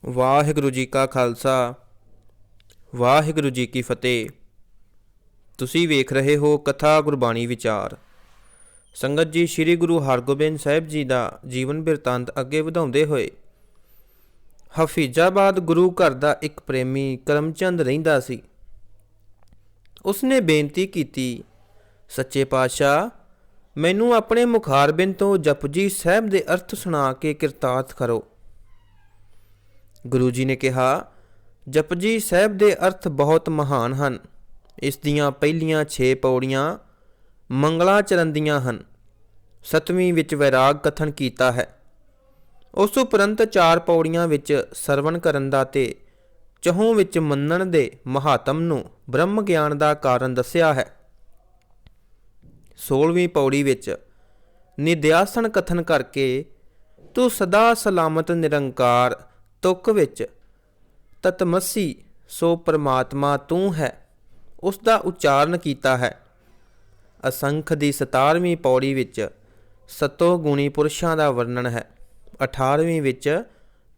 ਵਾਹਿਗੁਰੂ ਜੀ ਕਾ ਖਾਲਸਾ ਵਾਹਿਗੁਰੂ ਜੀ ਕੀ ਫਤਿਹ। ਤੁਸੀਂ ਵੇਖ ਰਹੇ ਹੋ ਕਥਾ ਗੁਰਬਾਣੀ ਵਿਚਾਰ। ਸੰਗਤ ਜੀ, ਸ੍ਰੀ ਗੁਰੂ ਹਰਗੋਬਿੰਦ ਸਾਹਿਬ ਜੀ ਦਾ ਜੀਵਨ ਬਿਰਤਾਂਤ ਅੱਗੇ ਵਧਾਉਂਦੇ ਹੋਏ, ਹਫੀਜ਼ਾਬਾਦ ਗੁਰੂ ਘਰ ਦਾ ਇੱਕ ਪ੍ਰੇਮੀ ਕਰਮਚੰਦ ਰਹਿੰਦਾ ਸੀ। ਉਸਨੇ ਬੇਨਤੀ ਕੀਤੀ, ਸੱਚੇ ਪਾਤਸ਼ਾਹ, ਮੈਨੂੰ ਆਪਣੇ ਮੁਖਾਰਬਿੰਦ ਤੋਂ ਜਪਜੀ ਸਾਹਿਬ ਦੇ ਅਰਥ ਸੁਣਾ ਕੇ ਕਿਰਤਾਰਥ ਕਰੋ। ਗੁਰੂ ਜੀ ਨੇ ਕਿਹਾ, ਜਪਜੀ ਸਾਹਿਬ ਦੇ ਅਰਥ ਬਹੁਤ ਮਹਾਨ ਹਨ। ਇਸ ਦੀਆਂ ਪਹਿਲੀਆਂ 6 ਪੌੜੀਆਂ ਮੰਗਲਾਚਰਨ ਦੀਆਂ ਹਨ। 7ਵੀਂ ਵਿੱਚ ਵੈਰਾਗ ਕਥਨ ਕੀਤਾ ਹੈ। ਉਸ ਉਪਰੰਤ 4 ਪੌੜੀਆਂ ਵਿੱਚ ਸਰਵਣ ਕਰਨ ਦਾ ਤੇ 4 ਵਿੱਚ ਮੰਨਣ ਦੇ ਮਹਾਤਮ ਨੂੰ ਬ੍ਰਹਮ ਗਿਆਨ ਦਾ ਕਾਰਨ ਦੱਸਿਆ ਹੈ। 16ਵੀਂ ਪੌੜੀ ਵਿੱਚ ਨਿਧਿਆਸਨ ਕਥਨ ਕਰਕੇ ਤੂੰ ਸਦਾ ਸਲਾਮਤ ਨਿਰੰਕਾਰ, ਤੁਕ ਵਿੱਚ ਤਤਮਸੀ ਸੋ ਪਰਮਾਤਮਾ ਤੂੰ ਹੈ, ਉਸ ਦਾ ਉਚਾਰਨ ਕੀਤਾ ਹੈ। ਅਸੰਖ ਦੀ 17ਵੀਂ ਪੌੜੀ ਵਿੱਚ ਸਤੋ ਗੁਣੀ ਪੁਰਸ਼ਾਂ ਦਾ ਵਰਣਨ ਹੈ। 18ਵੀਂ ਵਿੱਚ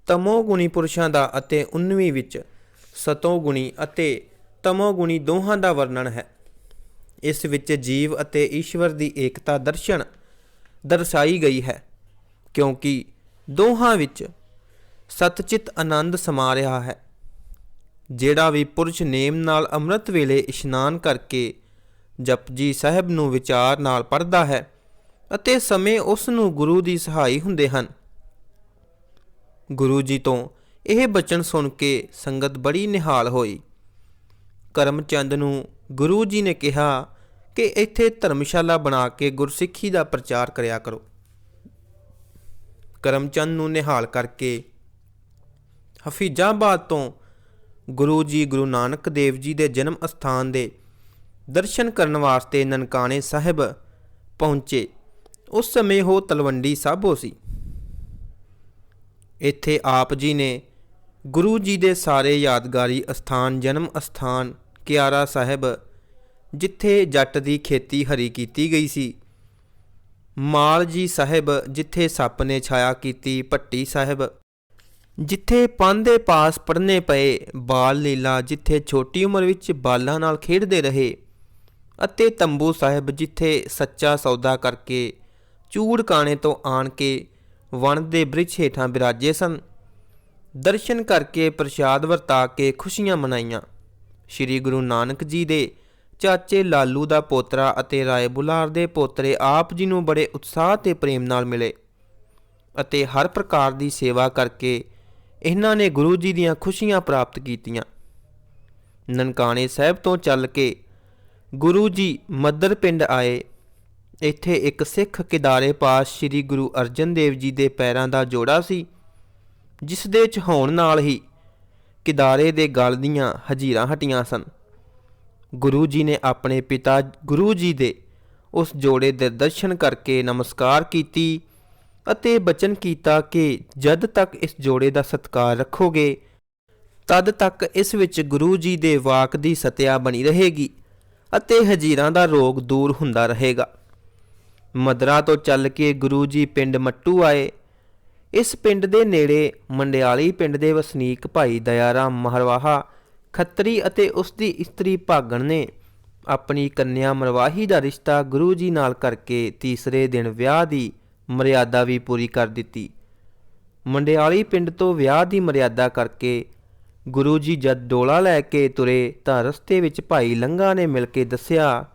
ਤਮੋ ਗੁਣੀ ਪੁਰਸ਼ਾਂ ਦਾ ਅਤੇ 19ਵੀਂ ਵਿੱਚ ਸਤੋ ਗੁਣੀ ਅਤੇ ਤਮੋ ਗੁਣੀ ਦੋਹਾਂ ਦਾ ਵਰਣਨ ਹੈ। ਇਸ ਵਿੱਚ ਜੀਵ ਅਤੇ ਈਸ਼ਵਰ ਦੀ ਏਕਤਾ ਦਰਸਾਈ ਗਈ ਹੈ, ਕਿਉਂਕਿ ਦੋਹਾਂ ਵਿੱਚ ਸਤਚਿਤ ਆਨੰਦ ਸਮਾ ਰਿਹਾ ਹੈ। ਜਿਹੜਾ ਵੀ ਪੁਰਸ਼ ਨੇਮ ਨਾਲ ਅੰਮ੍ਰਿਤ ਵੇਲੇ ਇਸ਼ਨਾਨ ਕਰਕੇ ਜਪਜੀ ਸਾਹਿਬ ਨੂੰ ਵਿਚਾਰ ਨਾਲ ਪੜ੍ਹਦਾ ਹੈ ਅਤੇ ਸਮੇਂ ਉਸ ਨੂੰ ਗੁਰੂ ਦੀ ਸਹਾਈ ਹੁੰਦੇ ਹਨ। ਗੁਰੂ ਜੀ ਤੋਂ ਇਹ ਬਚਨ ਸੁਣ ਕੇ ਸੰਗਤ ਬੜੀ ਨਿਹਾਲ ਹੋਈ। ਕਰਮਚੰਦ ਨੂੰ ਗੁਰੂ ਜੀ ਨੇ ਕਿਹਾ ਕਿ ਇੱਥੇ ਧਰਮਸ਼ਾਲਾ ਬਣਾ ਕੇ ਗੁਰਸਿੱਖੀ ਦਾ ਪ੍ਰਚਾਰ ਕਰਿਆ ਕਰੋ। ਕਰਮਚੰਦ ਨੂੰ ਨਿਹਾਲ ਕਰਕੇ ਹਫੀਜ਼ਾਬਾਦ ਤੋਂ ਗੁਰੂ ਜੀ ਗੁਰੂ ਨਾਨਕ ਦੇਵ ਜੀ ਦੇ ਜਨਮ ਅਸਥਾਨ ਦੇ ਦਰਸ਼ਨ ਕਰਨ ਵਾਸਤੇ ਨਨਕਾਣੇ ਸਾਹਿਬ ਪਹੁੰਚੇ। ਉਸ ਸਮੇਂ ਉਹ ਤਲਵੰਡੀ ਸਾਬੋ ਸੀ। ਇੱਥੇ ਆਪ ਜੀ ਨੇ ਗੁਰੂ ਜੀ ਦੇ ਸਾਰੇ ਯਾਦਗਾਰੀ ਅਸਥਾਨ, ਜਨਮ ਅਸਥਾਨ ਕਿਆਰਾ ਸਾਹਿਬ, ਜਿੱਥੇ ਜੱਟ ਦੀ ਖੇਤੀ ਹਰੀ ਕੀਤੀ ਗਈ ਸੀ, ਮਾਲ ਜੀ ਸਾਹਿਬ ਜਿੱਥੇ ਸੱਪ ਨੇ ਛਾਇਆ ਕੀਤੀ, ਭੱਟੀ ਸਾਹਿਬ ਜਿੱਥੇ ਪੰਨ ਦੇ ਪਾਸ ਪੜ੍ਹਨੇ ਪਏ, ਬਾਲ ਲੀਲਾ ਜਿੱਥੇ ਛੋਟੀ ਉਮਰ ਵਿੱਚ ਬਾਲਾਂ ਨਾਲ ਖੇਡਦੇ ਰਹੇ, ਅਤੇ ਤੰਬੂ ਸਾਹਿਬ ਜਿੱਥੇ ਸੱਚਾ ਸੌਦਾ ਕਰਕੇ ਚੂੜ ਕਾਣੇ ਤੋਂ ਆਣ ਕੇ ਵਣ ਦੇ ਬ੍ਰਿਛ ਹੇਠਾਂ ਬਿਰਾਜੇ ਸਨ। ਦਰਸ਼ਨ ਕਰਕੇ ਪ੍ਰਸ਼ਾਦ ਵਰਤਾ ਕੇ ਖੁਸ਼ੀਆਂ ਮਨਾਈਆਂ। ਸ੍ਰੀ ਗੁਰੂ ਨਾਨਕ ਜੀ ਦੇ ਚਾਚੇ ਲਾਲੂ ਦਾ ਪੋਤਰਾ ਅਤੇ ਰਾਏ ਬੁਲਾਰ ਦੇ ਪੋਤਰੇ ਆਪ ਜੀ ਨੂੰ ਬੜੇ ਉਤਸ਼ਾਹ ਤੇ ਪ੍ਰੇਮ ਨਾਲ ਮਿਲੇ ਅਤੇ ਹਰ ਪ੍ਰਕਾਰ ਦੀ ਸੇਵਾ ਕਰਕੇ ਇਹਨਾਂ ਨੇ ਗੁਰੂ ਜੀ ਦੀਆਂ ਖੁਸ਼ੀਆਂ ਪ੍ਰਾਪਤ ਕੀਤੀਆਂ। ਨਨਕਾਣੇ ਸਾਹਿਬ ਤੋਂ ਚੱਲ ਕੇ ਗੁਰੂ ਜੀ ਮੱਦਰ ਪਿੰਡ ਆਏ। ਇੱਥੇ ਇੱਕ ਸਿੱਖ ਕਿਦਾਰੇ ਪਾਸ ਸ੍ਰੀ ਗੁਰੂ ਅਰਜਨ ਦੇਵ ਜੀ ਦੇ ਪੈਰਾਂ ਦਾ ਜੋੜਾ ਸੀ, ਜਿਸ ਦੇ ਚਹਾਉਣ ਨਾਲ ਹੀ ਕਿਦਾਰੇ ਦੇ ਗਲ ਦੀਆਂ ਹਜੀਰਾਂ ਹਟੀਆਂ ਸਨ। ਗੁਰੂ ਜੀ ਨੇ ਆਪਣੇ ਪਿਤਾ ਗੁਰੂ ਜੀ ਦੇ ਉਸ ਜੋੜੇ ਦੇ ਦਰਸ਼ਨ ਕਰਕੇ ਨਮਸਕਾਰ ਕੀਤੀ ਅਤੇ ਬਚਨ ਕੀਤਾ ਕਿ ਜਦ ਤੱਕ ਇਸ ਜੋੜੇ ਦਾ ਸਤਿਕਾਰ ਰੱਖੋਗੇ, ਤਦ ਤੱਕ ਇਸ ਵਿੱਚ ਗੁਰੂ ਜੀ ਦੇ ਵਾਕ ਦੀ ਸਤਿਆ ਬਣੀ ਰਹੇਗੀ ਅਤੇ ਹਜੀਰਾਂ ਦਾ ਰੋਗ ਦੂਰ ਹੁੰਦਾ ਰਹੇਗਾ। ਮਦਰਾ ਤੋਂ ਚੱਲ ਕੇ ਗੁਰੂ ਜੀ ਪਿੰਡ ਮੱਟੂ ਆਏ। ਇਸ ਪਿੰਡ ਦੇ ਨੇੜੇ ਮੰਡਿਆਲੀ ਪਿੰਡ ਦੇ ਵਸਨੀਕ ਭਾਈ ਦਇਆ ਰਾਮ ਮਹਰਵਾਹਾ ਖੱਤਰੀ ਅਤੇ ਉਸ ਦੀ ਇਸਤਰੀ ਭਾਗਣ ਨੇ ਆਪਣੀ ਕੰਨਿਆ ਮਰਵਾਹੀ ਦਾ ਰਿਸ਼ਤਾ ਗੁਰੂ ਜੀ ਨਾਲ ਕਰਕੇ ਤੀਸਰੇ ਦਿਨ ਵਿਆਹ ਦੀ ਮਰਿਆਦਾ ਵੀ ਪੂਰੀ ਕਰ ਦਿੱਤੀ। ਮੰਡਿਆਲੀ ਪਿੰਡ ਤੋਂ ਵਿਆਹ ਦੀ ਮਰਿਆਦਾ ਕਰਕੇ ਗੁਰੂ ਜੀ ਜਦ ਡੋਲਾ ਲੈ ਕੇ ਤੁਰੇ ਤਾਂ ਰਸਤੇ ਵਿੱਚ ਭਾਈ ਲੰਘਾ ਨੇ ਮਿਲ ਕੇ ਦੱਸਿਆ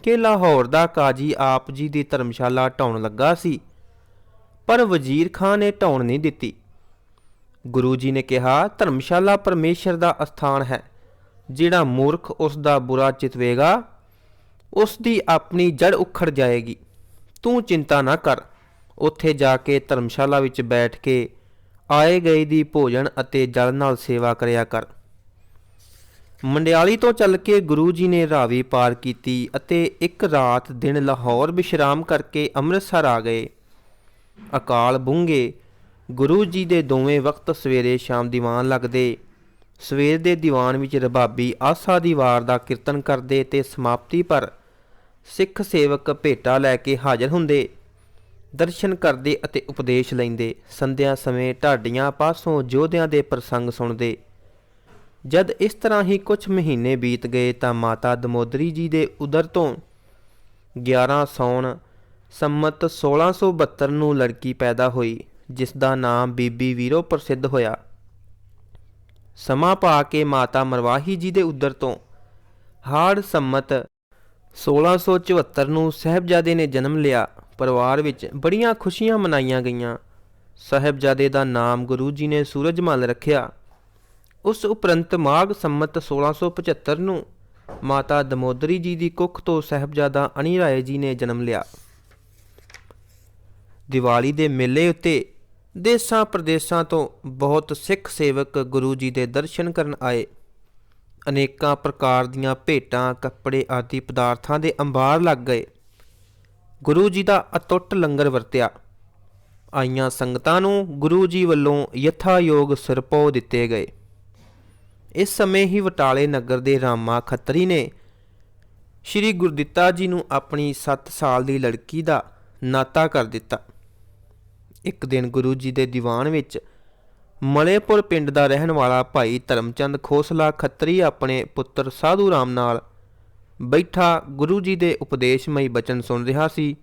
ਕਿ ਲਾਹੌਰ ਦਾ ਕਾਜੀ ਆਪ ਜੀ ਦੀ ਧਰਮਸ਼ਾਲਾ ਢਾਉਣ ਲੱਗਾ ਸੀ, ਪਰ ਵਜ਼ੀਰ ਖਾਂ ਨੇ ਢਾਉਣ ਨਹੀਂ ਦਿੱਤੀ। ਗੁਰੂ ਜੀ ਨੇ ਕਿਹਾ, ਧਰਮਸ਼ਾਲਾ ਪਰਮੇਸ਼ਰ ਦਾ ਅਸਥਾਨ ਹੈ। ਜਿਹੜਾ ਮੂਰਖ ਉਸ ਦਾ ਬੁਰਾ ਚਿਤਵੇਗਾ, ਉਸ ਦੀ ਆਪਣੀ ਜੜ ਉਖੜ ਜਾਏਗੀ। ਤੂੰ ਚਿੰਤਾ ਨਾ ਕਰ। ਉੱਥੇ ਜਾ ਕੇ ਧਰਮਸ਼ਾਲਾ ਵਿੱਚ ਬੈਠ ਕੇ ਆਏ ਗਏ ਦੀ ਭੋਜਨ ਅਤੇ ਜਲ ਨਾਲ ਸੇਵਾ ਕਰਿਆ ਕਰ। ਮੰਡਿਆਲੀ ਤੋਂ ਚੱਲ ਕੇ ਗੁਰੂ ਜੀ ਨੇ ਰਾਵੀ ਪਾਰ ਕੀਤੀ ਅਤੇ ਇੱਕ ਰਾਤ ਦਿਨ ਲਾਹੌਰ ਵਿਸ਼ਰਾਮ ਕਰਕੇ ਅੰਮ੍ਰਿਤਸਰ ਆ ਗਏ। ਅਕਾਲ ਬੁੰਗੇ ਗੁਰੂ ਜੀ ਦੇ ਦੋਵੇਂ ਵਕਤ ਸਵੇਰੇ ਸ਼ਾਮ ਦੀਵਾਨ ਲੱਗਦੇ। ਸਵੇਰ ਦੇ ਦੀਵਾਨ ਵਿੱਚ ਰਬਾਬੀ ਆਸਾ ਦੀ ਵਾਰ ਦਾ ਕੀਰਤਨ ਕਰਦੇ ਤੇ ਸਮਾਪਤੀ ਪਰ ਸਿੱਖ ਸੇਵਕ ਭੇਟਾ ਲੈ ਕੇ ਹਾਜ਼ਰ ਹੁੰਦੇ। ਦਰਸ਼ਨ ਕਰਦੇ ਅਤੇ ਉਪਦੇਸ਼ ਲੈਂਦੇ। ਸੰਧਿਆ ਸਮੇਂ ਢਾਡੀਆਂ ਪਾਸੋਂ ਯੋਧਿਆਂ ਦੇ ਪ੍ਰਸੰਗ ਸੁਣਦੇ। ਜਦ ਇਸ ਤਰ੍ਹਾਂ ਹੀ ਕੁਝ ਮਹੀਨੇ ਬੀਤ ਗਏ ਤਾਂ ਮਾਤਾ ਦਮੋਦਰੀ ਜੀ ਦੇ ਉਦਰ ਤੋਂ 11 ਸਾਉਣ ਸੰਮਤ 1672 ਨੂੰ ਲੜਕੀ ਪੈਦਾ ਹੋਈ, ਜਿਸ ਦਾ ਨਾਮ ਬੀਬੀ ਵੀਰੋ ਪ੍ਰਸਿੱਧ ਹੋਇਆ। ਸਮਾਂ ਪਾ ਕੇ ਮਾਤਾ ਮਰਵਾਹੀ ਜੀ ਦੇ ਉਦਰ ਤੋਂ ਹਾੜ ਸੰਮਤ 1674 ਨੂੰ ਸਾਹਿਬਜ਼ਾਦੇ ਨੇ ਜਨਮ ਲਿਆ। ਪਰਿਵਾਰ ਵਿੱਚ ਬੜੀਆਂ ਖੁਸ਼ੀਆਂ ਮਨਾਈਆਂ ਗਈਆਂ। ਸਾਹਿਬਜ਼ਾਦੇ ਦਾ ਨਾਮ ਗੁਰੂ ਜੀ ਨੇ ਸੂਰਜਮਲ ਰੱਖਿਆ। ਉਸ ਉਪਰੰਤ ਮਾਘ ਸੰਮਤ 1675 ਨੂੰ ਮਾਤਾ ਦਮੋਦਰੀ ਜੀ ਦੀ ਕੁੱਖ ਤੋਂ ਸਾਹਿਬਜ਼ਾਦਾ ਅਣੀ ਰਾਏ ਜੀ ਨੇ ਜਨਮ ਲਿਆ। ਦੀਵਾਲੀ ਦੇ ਮੇਲੇ ਉੱਤੇ ਦੇਸਾਂ ਪ੍ਰਦੇਸਾਂ ਤੋਂ ਬਹੁਤ ਸਿੱਖ ਸੇਵਕ ਗੁਰੂ ਜੀ ਦੇ ਦਰਸ਼ਨ ਕਰਨ ਆਏ। ਅਨੇਕਾਂ ਪ੍ਰਕਾਰ ਦੀਆਂ ਭੇਟਾਂ, ਕੱਪੜੇ ਆਦਿ ਪਦਾਰਥਾਂ ਦੇ ਅੰਬਾਰ ਲੱਗ ਗਏ। ਗੁਰੂ ਜੀ ਦਾ ਅਟੁੱਟ ਲੰਗਰ ਵਰਤਿਆ। ਆਈਆਂ ਸੰਗਤਾਂ ਨੂੰ ਗੁਰੂ ਜੀ ਵੱਲੋਂ ਯਥਾਯੋਗ ਸਿਰਪੋ ਦਿੱਤੇ ਗਏ। ਇਸ ਸਮੇਂ ਹੀ ਬਟਾਲੇ ਨਗਰ ਦੇ ਰਾਮਾ ਖੱਤਰੀ ਨੇ ਸ਼੍ਰੀ ਗੁਰਦਿੱਤਾ ਜੀ ਨੂੰ ਆਪਣੀ 7 ਸਾਲ ਦੀ ਲੜਕੀ ਦਾ ਨਾਤਾ ਕਰ ਦਿੱਤਾ। ਇੱਕ ਦਿਨ ਗੁਰੂ ਜੀ ਦੇ ਦੀਵਾਨ ਵਿੱਚ ਮਲੇਪੁਰ ਪਿੰਡ ਦਾ ਰਹਿਣ ਵਾਲਾ ਭਾਈ ਧਰਮਚੰਦ ਖੋਸਲਾ ਖੱਤਰੀ ਆਪਣੇ ਪੁੱਤਰ ਸਾਧੂ ਰਾਮ ਨਾਲ ਬੈਠਾ ਗੁਰੂ ਜੀ ਦੇ ਉਪਦੇਸ਼ਮਈ ਬਚਨ ਸੁਣ ਰਿਹਾ ਸੀ।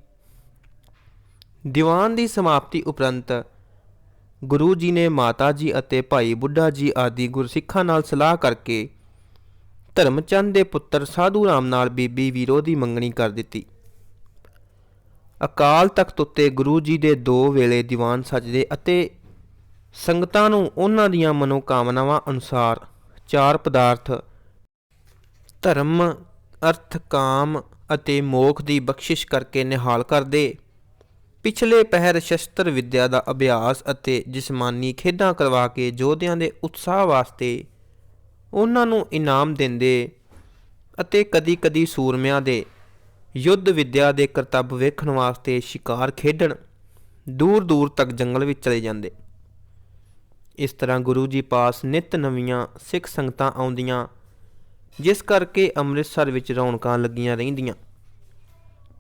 ਦੀਵਾਨ ਦੀ ਸਮਾਪਤੀ ਉਪਰੰਤ ਗੁਰੂ ਜੀ ਨੇ ਮਾਤਾ ਜੀ ਅਤੇ ਭਾਈ ਬੁੱਢਾ ਜੀ ਆਦਿ ਗੁਰਸਿੱਖਾਂ ਨਾਲ ਸਲਾਹ ਕਰਕੇ ਧਰਮਚੰਦ ਦੇ ਪੁੱਤਰ ਸਾਧੂ ਰਾਮ ਨਾਲ ਬੀਬੀ ਵੀਰੋ ਦੀ ਮੰਗਣੀ ਕਰ ਦਿੱਤੀ। ਅਕਾਲ ਤਖਤ ਉੱਤੇ ਗੁਰੂ ਜੀ ਦੇ 2 ਵੇਲੇ ਦੀਵਾਨ ਸਜਦੇ ਅਤੇ ਸੰਗਤਾਂ ਨੂੰ ਉਹਨਾਂ ਦੀਆਂ ਮਨੋਕਾਮਨਾਵਾਂ ਅਨੁਸਾਰ 4 ਪਦਾਰਥ ਧਰਮ, ਅਰਥ, ਕਾਮ ਅਤੇ ਮੋਖ ਦੀ ਬਖਸ਼ਿਸ਼ ਕਰਕੇ ਨਿਹਾਲ ਕਰਦੇ। ਪਿਛਲੇ ਪਹਿਰ ਸ਼ਸਤਰ ਵਿੱਦਿਆ ਦਾ ਅਭਿਆਸ ਅਤੇ ਜਿਸਮਾਨੀ ਖੇਡਾਂ ਕਰਵਾ ਕੇ ਯੋਧਿਆਂ ਦੇ ਉਤਸ਼ਾਹ ਵਾਸਤੇ ਉਹਨਾਂ ਨੂੰ ਇਨਾਮ ਦਿੰਦੇ ਅਤੇ ਕਦੀ-ਕਦੀ ਸੂਰਮਿਆਂ ਦੇ ਯੁੱਧ ਵਿੱਦਿਆ ਦੇ ਕਰਤੱਵ ਵੇਖਣ ਵਾਸਤੇ ਸ਼ਿਕਾਰ ਖੇਡਣ ਦੂਰ-ਦੂਰ ਤੱਕ ਜੰਗਲ ਵਿੱਚ ਚਲੇ ਜਾਂਦੇ। ਇਸ ਤਰ੍ਹਾਂ ਗੁਰੂ ਜੀ ਪਾਸ ਨਿੱਤ ਨਵੀਆਂ ਸਿੱਖ ਸੰਗਤਾਂ ਆਉਂਦੀਆਂ, ਜਿਸ ਕਰਕੇ ਅੰਮ੍ਰਿਤਸਰ ਵਿੱਚ ਰੌਣਕਾਂ ਲੱਗੀਆਂ ਰਹਿੰਦੀਆਂ।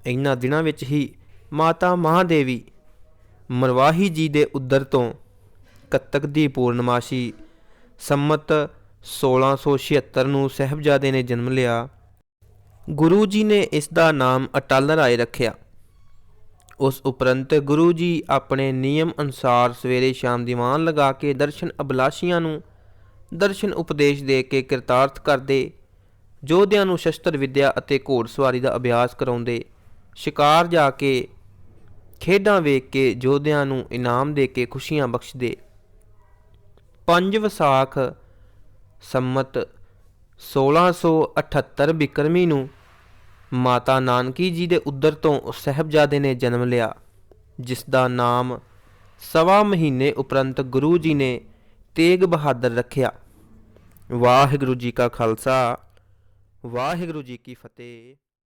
ਇਹਨਾਂ ਦਿਨਾਂ ਵਿੱਚ ਹੀ ਮਾਤਾ ਮਹਾਦੇਵੀ ਮਰਵਾਹੀ ਜੀ ਦੇ ਉਦਰ ਤੋਂ ਕੱਤਕ ਦੀ ਪੂਰਨਮਾਸ਼ੀ ਸੰਮਤ 1676 ਨੂੰ ਸਾਹਿਬਜ਼ਾਦੇ ਨੇ ਜਨਮ ਲਿਆ। ਗੁਰੂ ਜੀ ਨੇ ਇਸ ਦਾ ਨਾਮ ਅਟਲ ਰਾਏ ਰੱਖਿਆ। ਉਸ ਉਪਰੰਤ ਗੁਰੂ ਜੀ ਆਪਣੇ ਨਿਯਮ ਅਨੁਸਾਰ ਸਵੇਰੇ ਸ਼ਾਮ ਦੀਵਾਨ ਲਗਾ ਕੇ ਦਰਸ਼ਨ ਅਭਿਲਾਸ਼ੀਆਂ ਨੂੰ ਦਰਸ਼ਨ ਉਪਦੇਸ਼ ਦੇ ਕੇ ਕਿਰਤਾਰਥ ਕਰਦੇ। ਯੋਧਿਆਂ ਨੂੰ ਸ਼ਸਤਰ ਵਿੱਦਿਆ ਅਤੇ ਘੋੜਸਵਾਰੀ ਦਾ ਅਭਿਆਸ ਕਰਾਉਂਦੇ। ਸ਼ਿਕਾਰ ਜਾ ਕੇ ਖੇਡਾਂ ਵੇਖ ਕੇ ਯੋਧਿਆਂ ਨੂੰ ਇਨਾਮ ਦੇ ਕੇ ਖੁਸ਼ੀਆਂ ਬਖਸ਼ਦੇ। 5 ਵਿਸਾਖ ਸੰਮਤ 1678 ਬਿਕਰਮੀ ਨੂੰ ਮਾਤਾ ਨਾਨਕੀ ਜੀ ਦੇ ਉਦਰ ਤੋਂ ਸਾਹਿਬਜ਼ਾਦੇ ਨੇ ਜਨਮ ਲਿਆ, ਜਿਸ ਦਾ ਨਾਮ 1.25 ਮਹੀਨੇ ਉਪਰੰਤ ਗੁਰੂ ਜੀ ਨੇ ਤੇਗ ਬਹਾਦਰ ਰੱਖਿਆ। ਵਾਹਿਗੁਰੂ ਜੀ ਕਾ ਖਾਲਸਾ, ਵਾਹਿਗੁਰੂ ਜੀ ਕੀ ਫਤਿਹ।